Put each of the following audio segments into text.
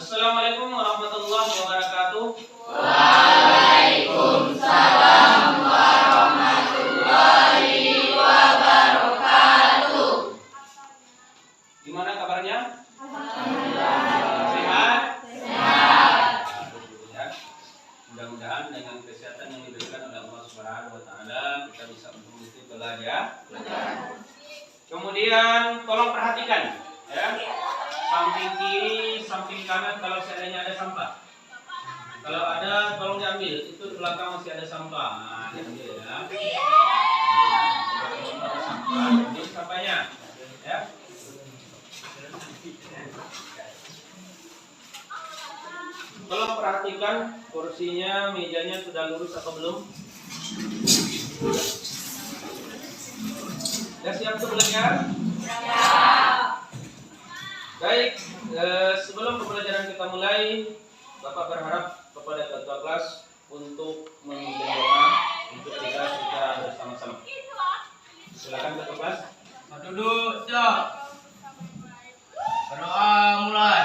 Assalamualaikum warahmatullahi wabarakatuh. Waalaikumsalam warahmatullahi wabarakatuh. Gimana kabarnya? Alhamdulillah. Sehat? Sehat. Ya. Mudah-mudahan dengan kesehatan yang diberikan oleh Allah Subhanahu wa taala kita bisa mengikuti belajar. Kemudian tolong perhatikan ya. Samping kiri, samping kanan kalau seandainya ada sampah. Kalau ada tolong diambil. Itu di belakang masih ada sampah. Nah, diambil ya. Ada sampah, ambil sampahnya. Ya. Tolong perhatikan kursinya, mejanya sudah lurus atau belum? Sudah siap untuk belajar? Baik, sebelum pembelajaran kita mulai, Bapak berharap kepada ketua kelas untuk memimpin doa untuk kita secara bersama-sama. Silakan ketua kelas. Duduk, siap. Berdoa mulai.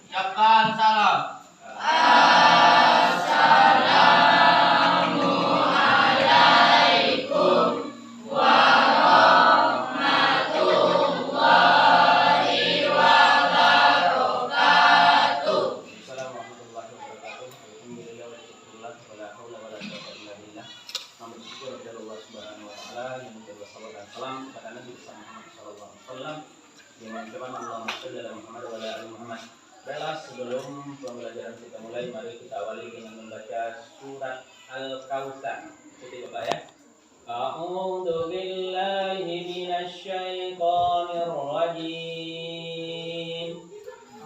Ucapkan salam. Assalamualaikum warahmatullahi wabarakatuh. Assalamualaikum warahmatullahi wabarakatuh. Alhamdulillah wa syukurullah wa la haula wa la quwwata illa billah. Namun syukur kepada Allah Subhanahu wa taala yang memberi salawat dan salam kepada Nabi Muhammad sallallahu alaihi wasallam. Dengan firman Allahumma shalli ala Muhammad wa ala ali Muhammad. Baiklah, sebelum pembelajaran kita mulai, mari kita awali dengan membaca surat Al-Kautsar. Ikuti Bapak ya. A'udzu billahi minasy syaithanir rajim.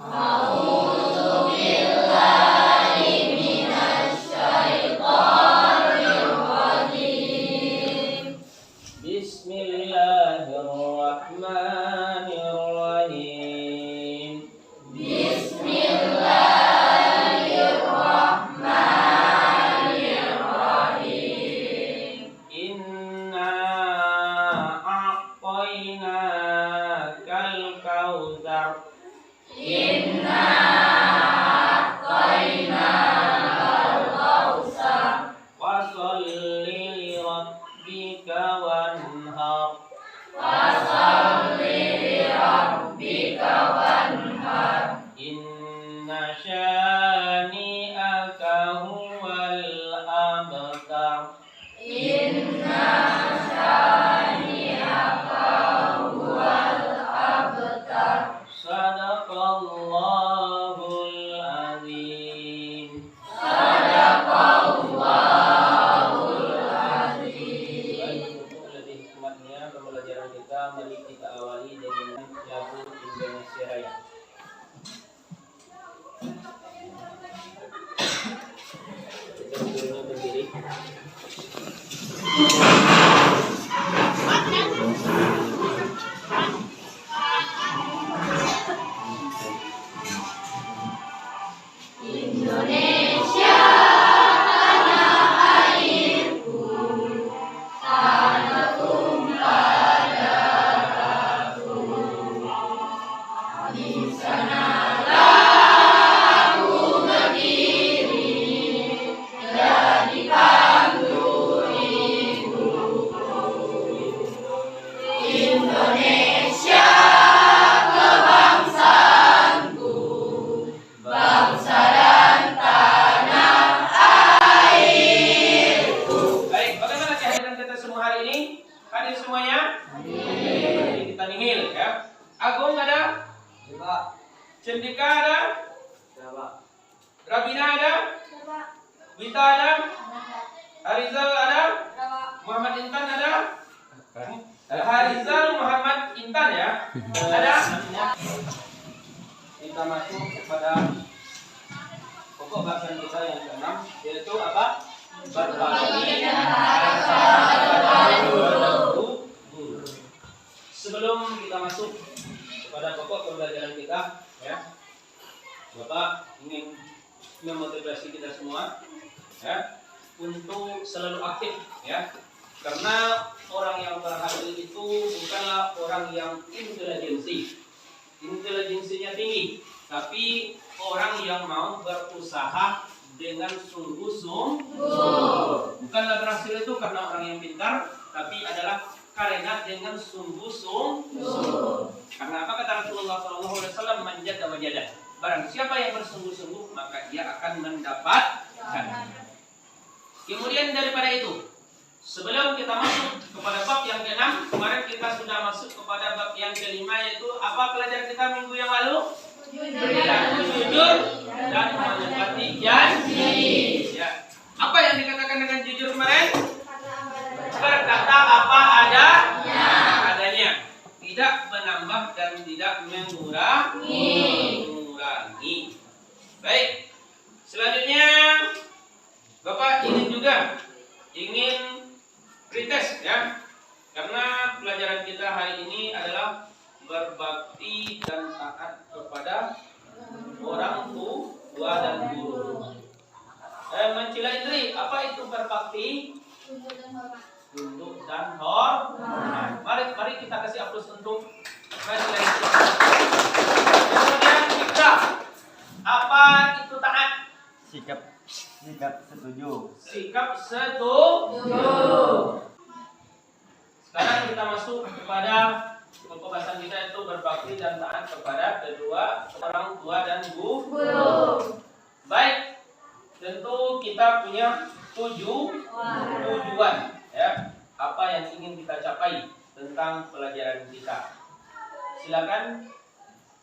A'udzu billahi minasy syaithanir rajim. Bismillahirrahmanirrahim. Bismillahirrahmanirrahim. Inna a'tainakal kautsar. Inna a'tainakal kautsar. Fasholli li rabbika wanhar. Fasholli li rabbika wanhar. Inna syani'aka huwal abtar. Inna syani'aka huwal abtar. Sadaqallahu Coba. Cendika ada? Coba. Rabina ada? Coba. Wita ada? Ada. Harizal ada? Coba. Muhammad Intan ada? Harizal Muhammad Intan ya? Ada? Kita masuk kepada pokok bahasan kita yang ke-6, yaitu apa? Berbagi dan guru. Sebelum kita masuk kepada pokok pembelajaran kita, ya, Bapak ingin memotivasi kita semua, ya, untuk selalu aktif, ya, karena orang yang berhasil itu bukanlah orang yang intelijensinya tinggi, tapi orang yang mau berusaha dengan sungguh-sungguh. Bukanlah berhasil itu karena orang yang pintar, tapi adalah karena dengan sungguh-sungguh. Karena apa kata Rasulullah SAW? Manjada wajada. Barang siapa yang bersungguh-sungguh, maka dia akan mendapatkan. Kemudian daripada itu, sebelum kita masuk kepada bab yang ke-6, kemarin kita sudah masuk kepada bab yang ke-5, yaitu apa pelajaran kita minggu yang lalu? Jujur dan menepati janji. Ya. Apa yang dikatakan dengan jujur kemarin? Berkata apa adanya, tidak menambah dan tidak mengurangi. Baik. Selanjutnya, Bapak ingin pretest, ya, karena pelajaran kita hari ini adalah berbakti dan taat kepada orang tua dan guru. Mencela Indri, apa itu berbakti? Tunduk dan hormat. Mari kita kasih aplaus untuk Mencela Indri. Kemudian kita, apa itu taat? Sikap setuju. Sikap setuju. Sekarang kita masuk kepada pembahasan kita, itu berbakti dan taat kepada kedua orang tua dan guru. Baik, tentu kita punya tujuan, ya, apa yang ingin kita capai tentang pelajaran kita. Silakan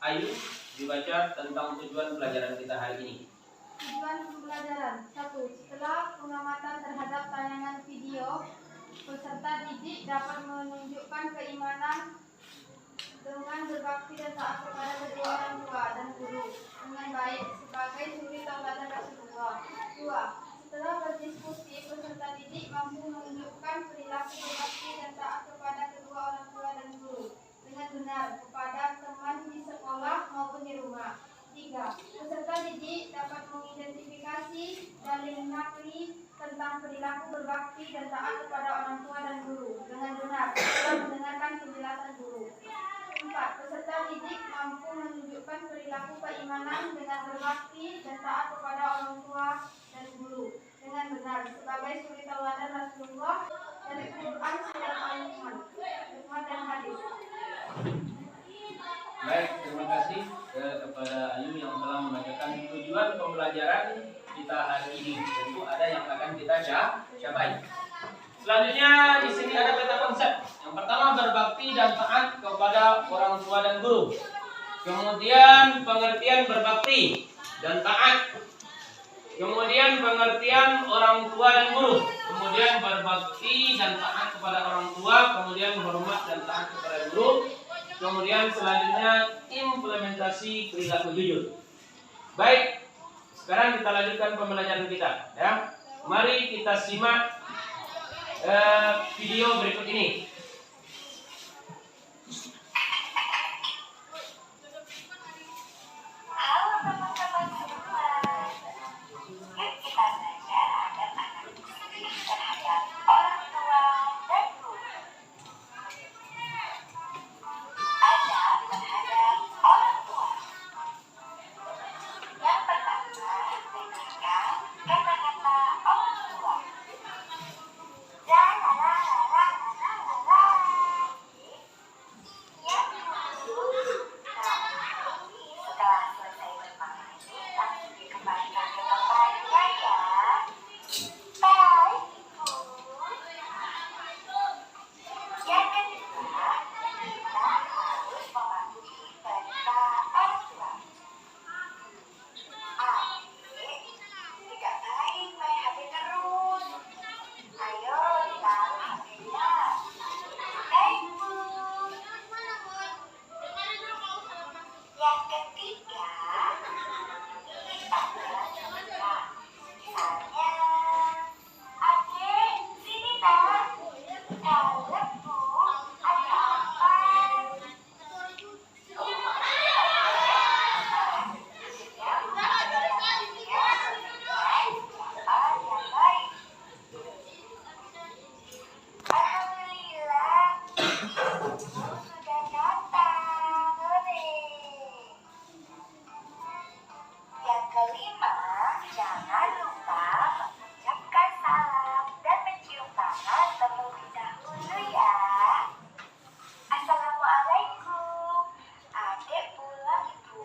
Ayu dibaca tentang tujuan pelajaran kita hari ini. Tujuan pembelajaran 1. Setelah pengamatan terhadap tayangan video, peserta didik dapat menunjukkan keimanan dengan berbakti dan taat kepada kedua orang tua dan guru dengan baik sebagai suri tauladan Rasulullah. 2. Setelah berdiskusi, peserta didik mampu menunjukkan perilaku berbakti dan taat kepada kedua orang tua dan guru dengan benar kepada teman di sekolah maupun di rumah. 3. Peserta didik dapat mengidentifikasi dan mengenali tentang perilaku berbakti dan taat kepada orang tua dan guru dengan benar setelah mendengarkan penjelasan guru. 4. Peserta didik mampu menunjukkan perilaku keimanan dengan berbakti dan taat kepada orang tua dan guru dengan benar sebagai suri tauladan Rasulullah dari Quran surat Al-Muhammad dan hadis. Baik, terima kasih kepada Ayu yang telah membacakan tujuan pembelajaran kita hari ini. Tentu ada yang akan kita capai. Selanjutnya di sini ada peta konsep. Yang pertama, berbakti dan taat kepada orang tua dan guru. Kemudian pengertian berbakti dan taat. Kemudian pengertian orang tua dan guru. Kemudian berbakti dan taat kepada orang tua. Kemudian hormat dan taat kepada guru. Kemudian selanjutnya implementasi perilaku jujur. Baik, sekarang kita lanjutkan pembelajaran kita, ya. Mari kita simak video berikut ini. Halo teman-teman semua, yuk kita belajar agar anak disiplin terhadap orang tua dan guru. Adab terhadap orang tua. Yang pertama, dengarkan kata-kata orang tua. La la la la la la la la. ketiga, kita belajar. Misalnya, adik, sini nak. Dalam bu, ada apa? Alhamdulillah, sudah datang. Yang kelima, jangan lupa mengucapkan salam dan mencium tangan terlebih dahulu ya. Assalamualaikum, adik pulang ibu.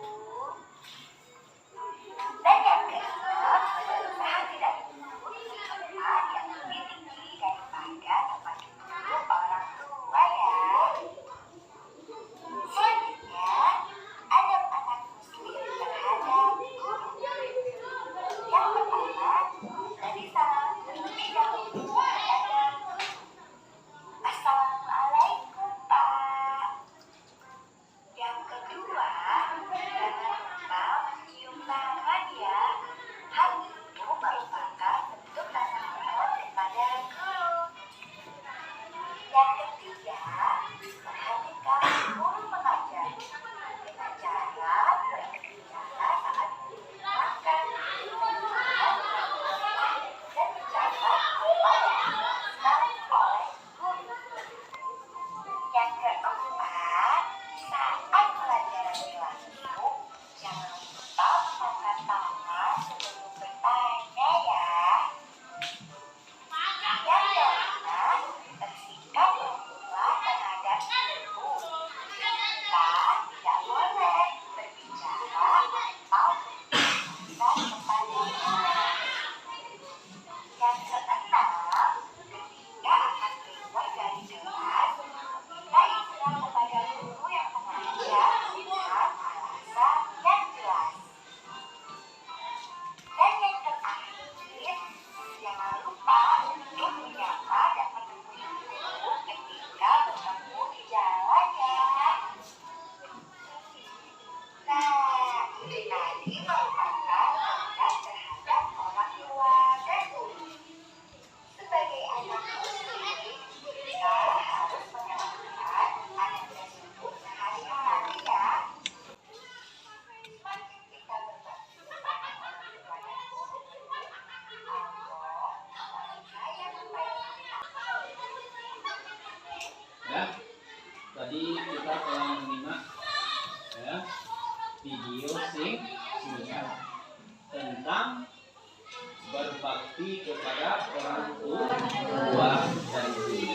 Dan yang keenam, berusaha tidak duduk di tempat yang lebih tinggi daripada tempat duduk orang tua ya. Selanjutnya, adab anak muslim terhadap guru. Yang pertama, beri salam terlebih dahulu kepada guru. Assalamualaikum Pak. Yang kedua, jangan lupa mencium tangan ya. Hal itu merupakan bentuk rasa hormat kepada guru. Yang ketiga, perhatikan guru mengajar dengan cara berbicara saat guru makan, dan mencatat apa yang dijelaskan oleh guru. Yang keempat, saat pelajaran berlangsung, jangan lupa mengangkat tangan sebelum bertanya ya. Yang kelima, bersikap ramah terhadap guru. Kita tidak boleh berbicara atau berbicara kepada guru. Yang keenam, ketika akan keluar dari kelas, kita izin kepada guru yang mengajar dengan alasan yang jelas. Dan yang terakhir, jangan lupa untuk menyapa dan menemui guru ketika bertemu di jalan ya. Nah, ini tadi merupakan adab terhadap orang tua dan guru. Sebagai anak muslim, kita harus menjalankan adab tersebut sehari-hari ya. Semakin kita berbakti kepada orang tua dan guru, Allah akan sayang kepada kita. Ya, tadi kita telah menyimak ya video singkat tentang berbakti kepada orang tua dan guru.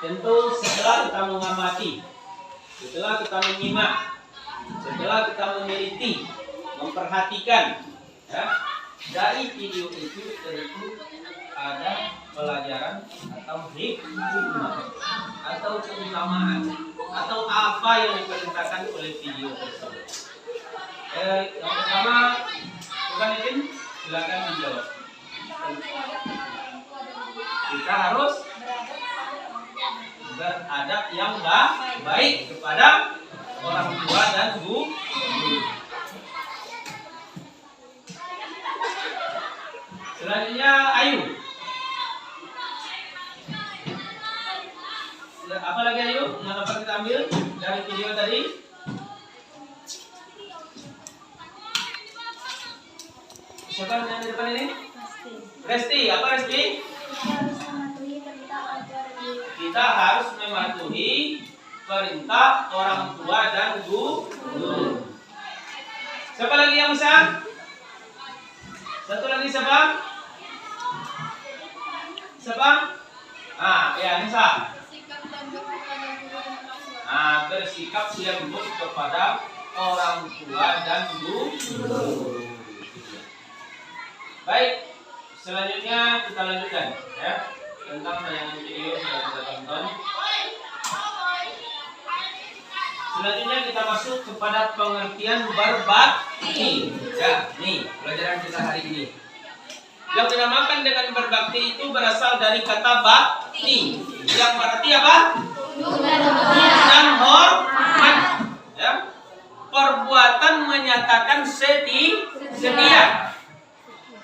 Tentu setelah kita mengamati, setelah kita menyimak, setelah kita meneliti, memperhatikan, ya, dari video itu tentu ada pelajaran atau hikmah atau keutamaan atau apa yang diperintahkan oleh video tersebut. Yang pertama, bukan Ipin, silakan dijawab. Kita harus beradab yang baik kepada orang tua dan guru. Selanjutnya, Ayu. Apa lagi Ayu yang dapat kita ambil dari video tadi? Siapa yang di depan ini? Resti. Apa Resti? Kita harus mematuhi perintah orang tua dan guru. Siapa lagi yang bisa? Satu lagi siapa? Siapa? Ya Nisa. Bersikap lembut kepada orang tua dan guru. Baik, selanjutnya kita lanjutkan ya tentang tayangan video yang kita tonton. Selanjutnya kita masuk kepada pengertian berbakti. Ya, nih pelajaran kita hari ini. Yang dinamakan dengan berbakti itu berasal dari kata bakti, yang berarti apa? Dan hormat. Ya, perbuatan perbuatan menyatakan setia.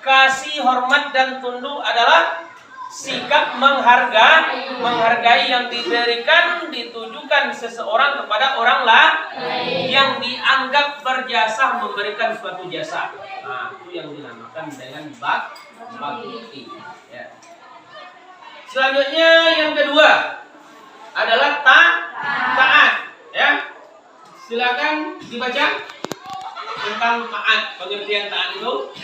Kasih, hormat, dan tunduk adalah sikap menghargai yang diberikan, ditujukan seseorang kepada orang lain yang dianggap berjasa memberikan suatu jasa. Nah, itu yang dinamakan dengan bakti. Ya. Selanjutnya yang kedua adalah taat. Ya, silakan dibaca tentang taat. Pengertian taat itu.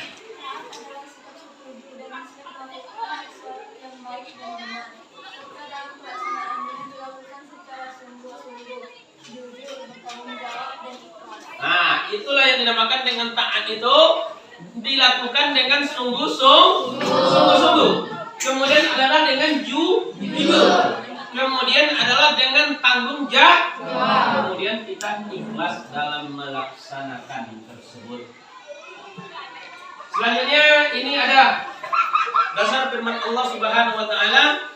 Nah, itulah yang dinamakan dengan taat itu dilakukan dengan sungguh-sungguh. Kemudian adalah dengan jujur. Kemudian adalah dengan tanggung jawab. Kemudian kita ikhlas dalam melaksanakan tersebut. Selanjutnya ini ada dasar firman Allah Subhanahu wa taala,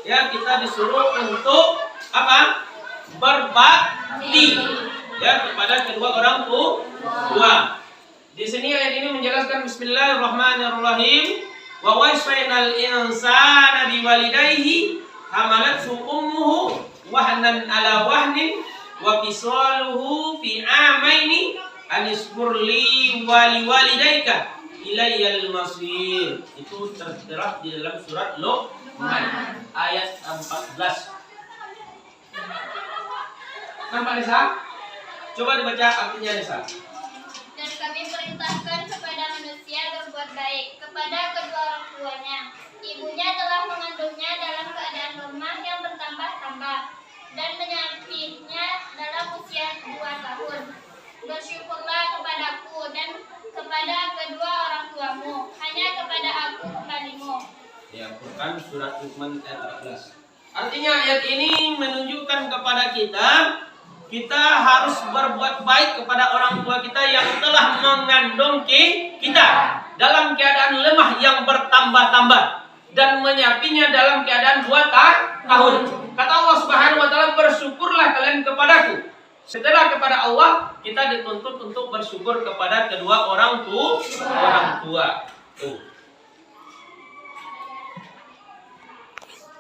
ya, kita disuruh untuk apa? Berbakti, ya, kepada kedua orang tua. Di sini ayat ini menjelaskan bismillahirrahmanirrahim. Wa wasainal insana biwalidayhi hamalathu ummuhu wahnan ala wahnin wa fisaluhu fi amaini anishkur li wa liwalidayka ilayyal masir. Itu tertera di dalam surat Luqman ayat 14. Nampak Nisa? Coba dibaca artinya Nisa. Dan kami perintahkan kepada manusia berbuat baik kepada kedua orang tuanya. Ibunya telah mengandungnya dalam keadaan lemah yang bertambah-tambah dan menyapitnya dalam usia 2 tahun. Bersyukurlah kepadaku dan kepada kedua orang tuamu, hanya kepada aku kembalimu. Ya, Quran surat Luqman ayat 14. Artinya ayat ini menunjukkan kepada kita harus berbuat baik kepada orang tua kita yang telah mengandung kita dalam keadaan lemah yang bertambah-tambah dan menyapinya dalam keadaan 2 tahun. Kata Allah Subhanahu wa taala, bersyukurlah kalian kepadaku. Setelah kepada Allah, kita dituntut untuk bersyukur kepada kedua orang tua.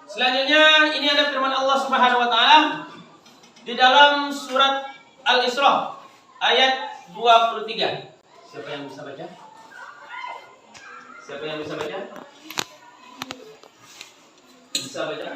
Selanjutnya ini ada firman Allah Subhanahu wa taala di dalam surat Al-Isra ayat 23. Siapa yang bisa baca? Bisa baca?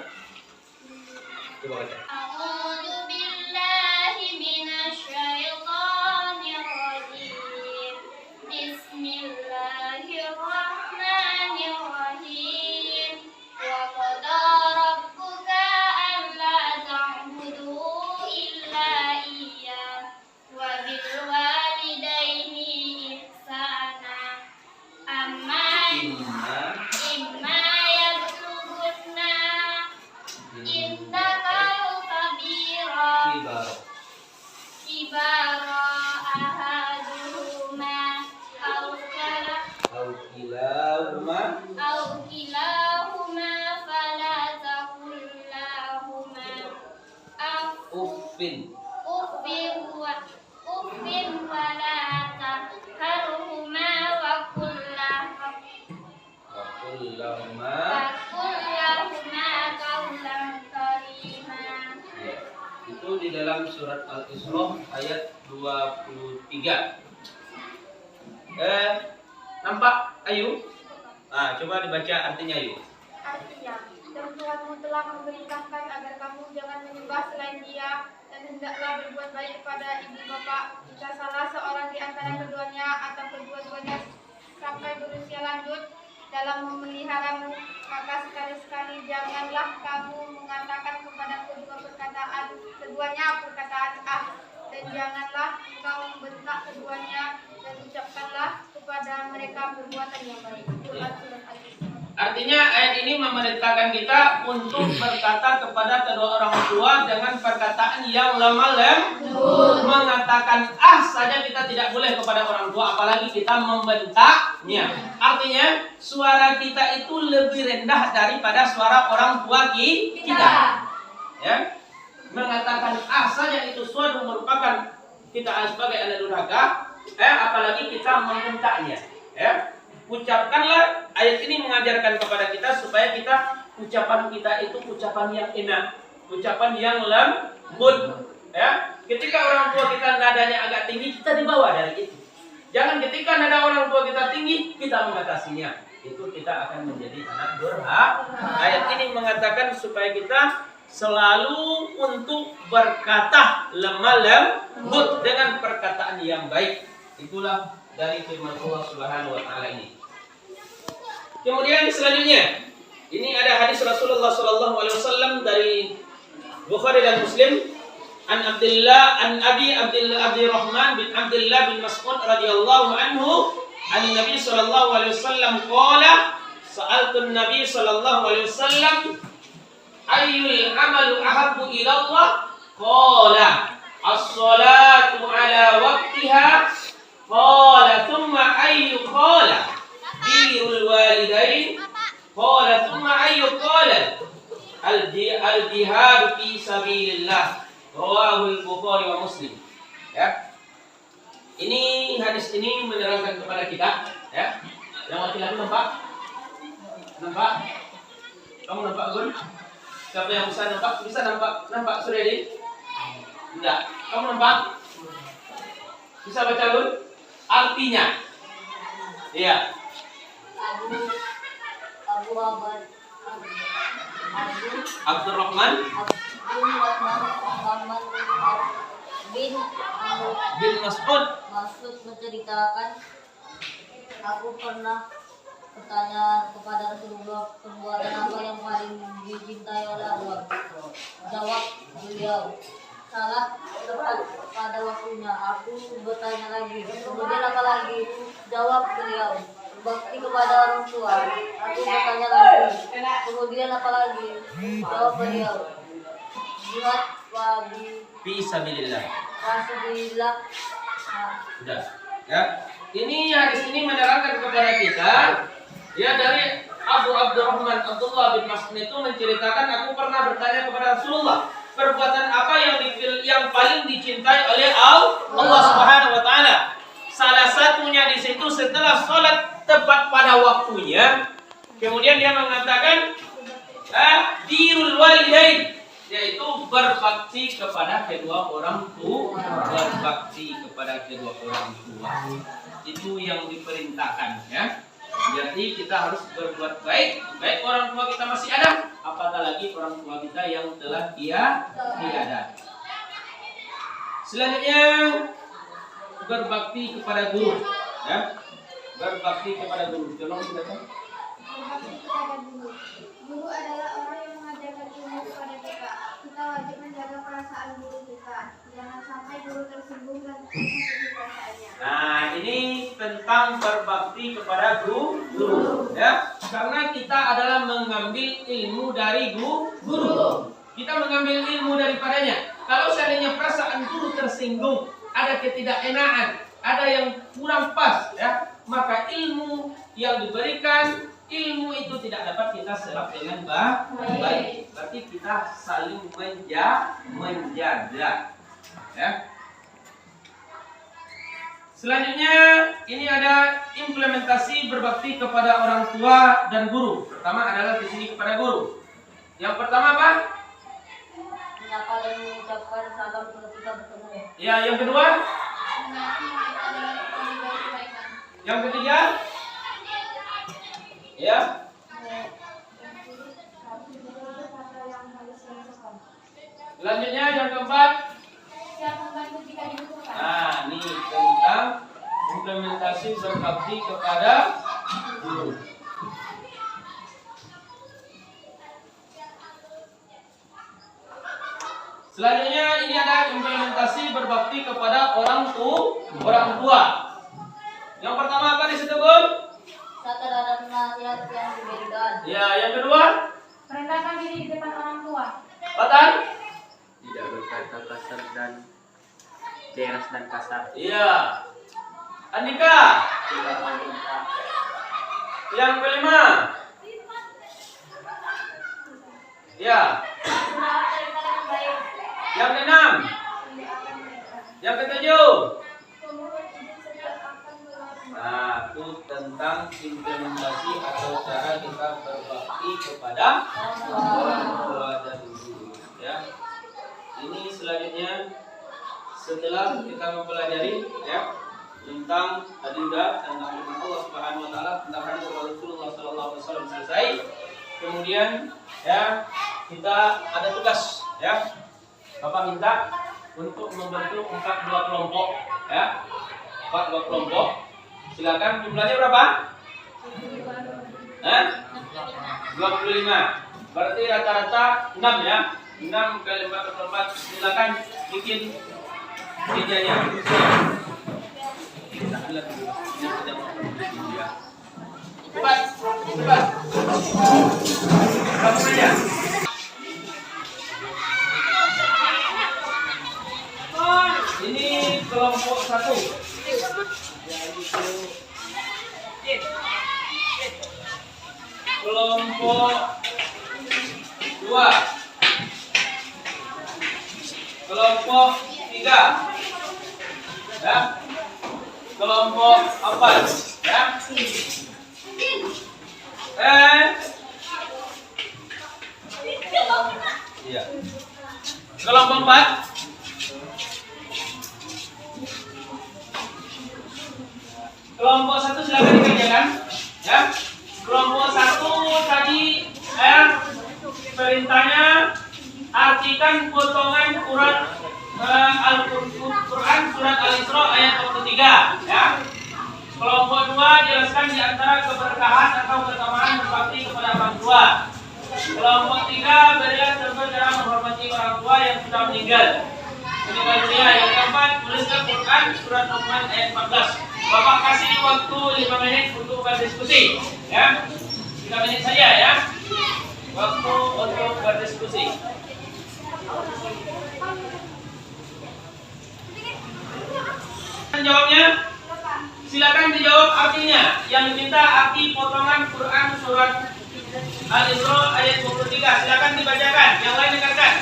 Coba baca. A'udzu billahi minasyaitonir rajim. Bismillahirrahmanirrahim. Wa qada rabbuka alla ta'budu illa iyyah wa bil walidayni ihsana. Imma yablughanna indakal kabira kibara ahaduhuma au kilahuma fala taqul lahuma uffin wala tanharhuma wa qul lahuma qawlan karima. Itu di dalam surat Al-Isra ayat 23. Nampak Ayu? Coba dibaca artinya Ayu. Artinya, dan Tuhanmu telah memerintahkan agar kamu jangan menyembah selain Dia, dan hendaklah berbuat baik kepada ibu bapa. Jika salah seorang di antara keduanya atau kedua-duanya sampai berusia lanjut dalam memeliharamu, maka sekali-sekali janganlah kamu mengatakan kepada keduanya perkataan dan janganlah engkau membentak keduanya, dan ucapkanlah kepada mereka perbuatan yang baik. Quran surat Al-Isra. Artinya ayat ini memerintahkan kita untuk berkata kepada kedua orang tua dengan perkataan yang lemah lembut. Mengatakan saja kita tidak boleh kepada orang tua, apalagi kita membentaknya. Artinya suara kita itu lebih rendah daripada suara orang tua kita. Ya, mengatakan saja itu suatu merupakan kita sebagai anak durhaka, apalagi kita membentaknya. Ucapkanlah, ayat ini mengajarkan kepada kita supaya ucapan kita itu ucapan yang enak, ucapan yang lembut. Ketika orang tua kita nadanya agak tinggi, kita dibawa dari itu. Jangan ketika nada orang tua kita tinggi, kita mengatasinya. Itu kita akan menjadi anak durhaka. Ayat ini mengatakan supaya kita selalu untuk berkata lemah lembut dengan perkataan yang baik. Itulah dari firman Allah Subhanahu wa taala ini. Kemudian selanjutnya, ini ada hadis Rasulullah sallallahu alaihi wasallam dari Bukhari dan Muslim. An Abi Abdurrahman bin Abdullah bin Mas'ud radhiyallahu anhu, an Nabi sallallahu alaihi wasallam qala, sa'altu Nabi sallallahu alaihi wasallam, ayyul amalu ahabbu ila Allah? Qala as-salatu ala waqtiha. Qala thumma ayyu? Qala birrul walidain. Qala thumma ayyu? Qala al-jihad fi sabilillah. Rawahul Bukhari wa Muslim. Ini hadis ini menerangkan kepada kita, Yang laki-laki nampak? Kamu nampak, Gun? Siapa yang bisa nampak? Bisa nampak? Nampak Suryadi? Enggak. Kamu nampak? Bisa baca, Gun? Artinya? Iya. Abdurrahman bin Mas'ud menceritakan, aku pernah bertanya kepada Rasulullah, perbuatan apa yang paling dicintai oleh Allah? Jawab beliau, salat tepat pada waktunya. Aku bertanya lagi, kemudian apa lagi? Jawab beliau, bakti kepada orang tua. Aku bertanya lagi, kemudian apa lagi? Jawab beliau, jihad fi sabilillah. Sudah. Ini hadis ini menerangkan kepada kita, dari Abu Abdurrahman Abdullah bin Mas'ud itu menceritakan, aku pernah bertanya kepada Rasulullah, perbuatan apa yang paling dicintai oleh Allah Subhanahu wa taala? Salah satunya di situ setelah sholat tepat pada waktunya. Kemudian dia mengatakan birrul walidain, yaitu berbakti kepada kedua orang tua. Berbakti kepada kedua orang tua. Itu yang diperintahkan, Jadi kita harus berbuat baik orang tua kita masih ada, apatah lagi orang tua kita yang telah tiada. Selanjutnya berbakti kepada guru, Berbakti kepada guru. Tolong dibaca. Berbakti kepada guru. Guru adalah orang yang mengajarkan ilmu kepada kita. Kita wajib menjaga perasaan guru kita. Jangan sampai guru tersinggung dan menyakiti perasaannya. Nah, ini tentang berbakti kepada guru, Karena kita adalah mengambil ilmu dari guru. Kita mengambil ilmu daripadanya. Kalau seandainya perasaan guru tersinggung, ada ketidakenaan, ada yang kurang pas, maka ilmu yang diberikan, ilmu itu tidak dapat kita serap dengan baik. Berarti kita saling menjaga. Selanjutnya ini ada implementasi berbakti kepada orang tua dan guru. Pertama adalah di sini kepada guru. Yang pertama apa? Menyapa dan mengucapkan salam ketika bertemu. Ya, yang kedua? Yang ketiga? Ya. Selanjutnya yang keempat? Siap membantu jika dibutuhkan. Nah, ini tentang implementasi berbakti kepada guru. Selanjutnya ini ada implementasi berbakti kepada orang tua. Yang pertama apa disebut? Satu terhadap nasihat yang diberikan. Ya, yang kedua? Merendahkan diri di depan orang tua. Patan? Tidak berkata kasar dan keras dan kasar. Iya. Andika? Tidak meminta. Yang kelima? Ya. Yang keenam? Yang ketujuh. Pemohon izin setiap akan melakukan Nah, itu tentang implementasi atau cara kita berbakti kepada orang tua dan guru. Ya. Ini selanjutnya setelah kita mempelajari ya tentang adinda tentang firman Allah Subhanahu wa taala tentang hadis Rasulullah sallallahu alaihi wasallam selesai. Kemudian ya kita ada tugas ya. Bapak minta untuk membentuk 42 kelompok ya. 42 kelompok. Silakan jumlahnya berapa? 25. Berarti rata-rata 6 ya. 6 kali 44. Silakan bikin mejanya. Cepat, cepat. Kamu saja. Ini kelompok 1. Kelompok 2. Kelompok 3. Ya. Kelompok 4. Ya. Iya. Kelompok 4. Kelompok 1 silakan dikerjakan. Ya. Kelompok 1 tadi perintahnya artikan potongan Al-Quran surat Al-Isra ayat 23 ya. Kelompok 2 jelaskan di antara keberkahan atau keutamaan berbakti kepada orang tua. Kelompok 3 berilah contoh cara menghormati orang tua yang sudah meninggal dunia. Yang keempat tuliskan Quran surat Luqman ayat 14. Bapak kasih waktu 5 menit untuk berdiskusi ya. 3 menit saja ya. Waktu untuk berdiskusi. Jawabnya silakan dijawab artinya. Yang diminta arti potongan Quran surat Al-Isra ayat 23. Silakan dibacakan. Yang lain dengarkan.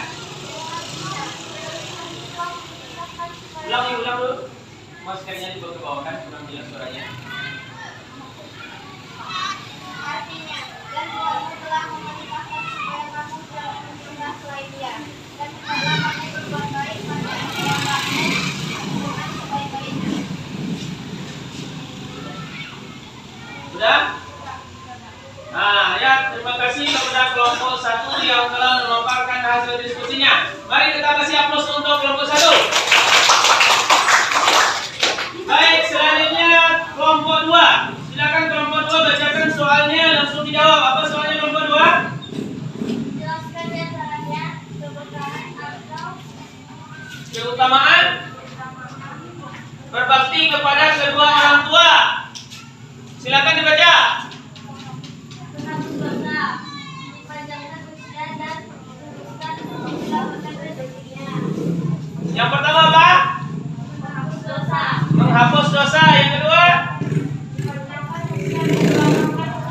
Ulang dulu. Maskernya dibawa ke bawah kan, kurang jelas suaranya. artinya, dan Tuhanmu telah memerintahkan supaya kamu jangan menyembah selain Dia, dan hendaklah kamu berbuat baik pada orang tuamu dengan sebaik-baiknya. Sudah? Nah, ya, terima kasih kepada kelompok 1 yang telah memaparkan hasil diskusinya. Mari kita kasih aplaus untuk kelompok 1. Baik, selanjutnya kelompok 2. Silakan kelompok 2 bacakan soalnya, langsung dijawab. Apa soalnya kelompok 2? Jelaskan di antaranya keberkahan atau Keutamaan berbakti kepada kedua orang tua. Silakan dibaca. menghapus dosa, dipanjangkan usia dan meneruskan menyelamatkan rezekinya. Yang pertama apa? Menghapus dosa, Menghapus dosa. Yang kedua? dipanjangkan usia dan dilapangkan rezekinya.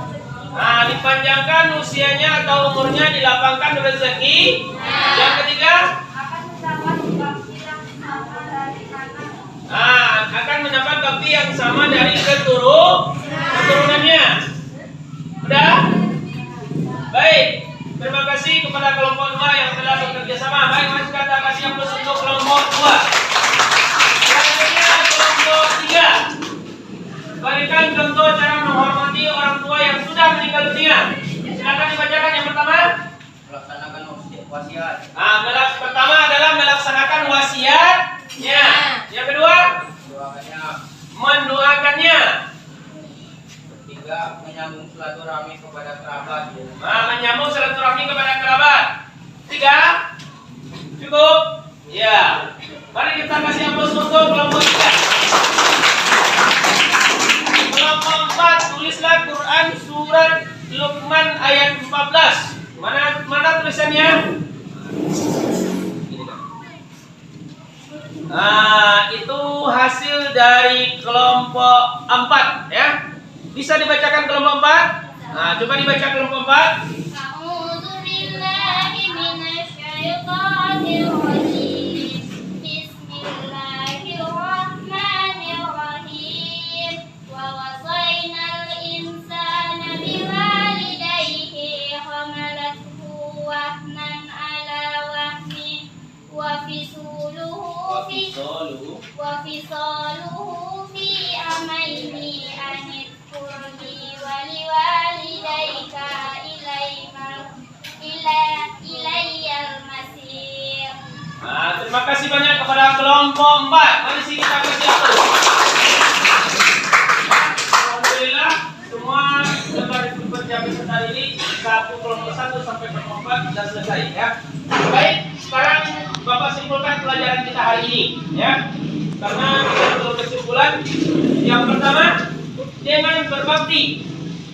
Nah, dipanjangkan usianya atau umurnya, dilapangkan rezeki. Yang ketiga? Akan mendapat bakti yang sama dari anak. Nah, akan mendapat bakti yang sama dari keturunannya. Sudah? Baik. Terima kasih kepada kelompok 2 yang telah bekerja sama. Baik, masih kata kasih aplaus untuk kelompok 2. Selanjutnya kelompok 3. Berikan contoh cara menghormati orang tua yang sudah meninggal dunia. Silakan dibacakan yang pertama. Melaksanakan wasiat. Nah, pertama adalah melaksanakan wasiatnya. Yang kedua, mendoakannya. Ketiga, menyambung silaturahmi kepada kerabat. Nah, menyambung silaturahmi kepada kerabat. 3. Cukup? Ya. Mari kita kasih aplaus untuk kelompok 3. Kelompok 4, tulislah Quran surat Luqman ayat 14. Mana tulisannya? Nah, itu hasil dari kelompok 4 ya. Bisa dibacakan kelompok 4? Nah, coba dibaca kelompok 4. A'udzu billahi minasy syaithanir rajim. Bismillahirrahmanirrahim. fisaluhu fi amaini anitkurni waliwalidayka ilayyal masir. Nah, terima kasih banyak kepada kelompok 4. Mari sini kita kasih aplaus. Alhamdulillah semua gambar berjam sebentar ini kelompok 1 sampai kelompok 4 sudah selesai ya. Baik, sekarang Bapak simpulkan pelajaran kita hari ini ya. Karena kita perlu kesimpulan. Yang pertama, dengan berbakti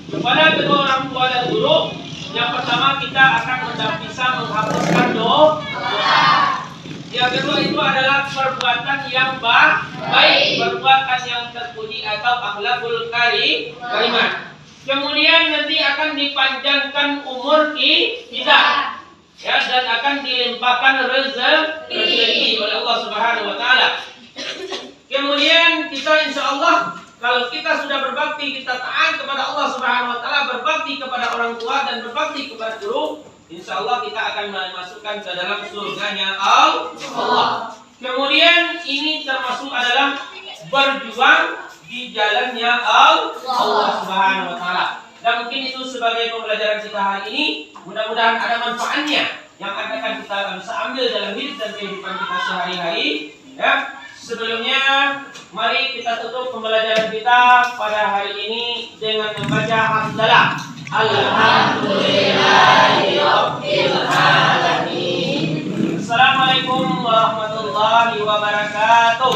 kepada kedua orang tua dan guru, yang pertama kita akan bisa menghapuskan dosa. Yang kedua itu adalah perbuatan yang baik, perbuatan yang terpuji atau akhlakul karimah. Kemudian nanti akan dipanjangkan umur kita, ya, dan akan dilimpahkan rezeki oleh Allah Subhanahu Wa Taala. Kemudian kita insya Allah kalau kita sudah berbakti, kita taat kepada Allah Subhanahu Wa Taala, berbakti kepada orang tua dan berbakti kepada guru, insya Allah kita akan masukkan ke dalam surganya Allah. Kemudian ini termasuk adalah berjuang di jalannya Allah Subhanahu Wa Taala. Dan mungkin itu sebagai pembelajaran kita hari ini. Mudah-mudahan ada manfaatnya yang akan kita bisa ambil dalam hidup dan kehidupan kita sehari-hari. Ya, sebelumnya mari kita tutup pembelajaran kita pada hari ini dengan membaca hamdalah. Alhamdulillahirabbil alamin. Assalamualaikum warahmatullahi wabarakatuh.